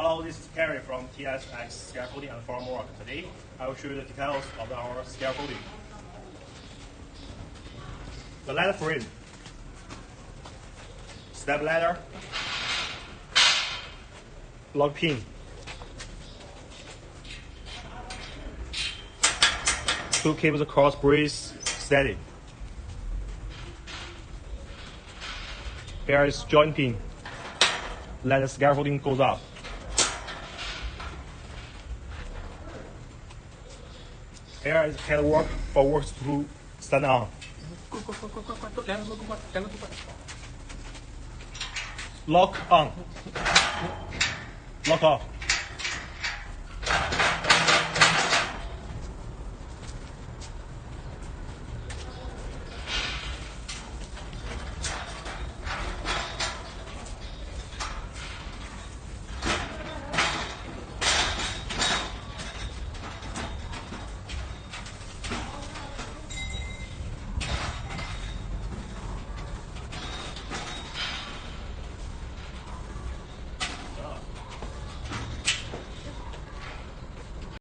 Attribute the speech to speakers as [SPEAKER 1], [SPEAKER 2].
[SPEAKER 1] Hello, this is Kerry from TSX Scaffolding and Formwork. Today, I will show you the details of our scaffolding. The ladder frame, step ladder, lock pin, to keep the cross brace steady. Here is joint pin. Let the scaffolding goes up. Here is headwork for works to stand on. Lock on. Lock off.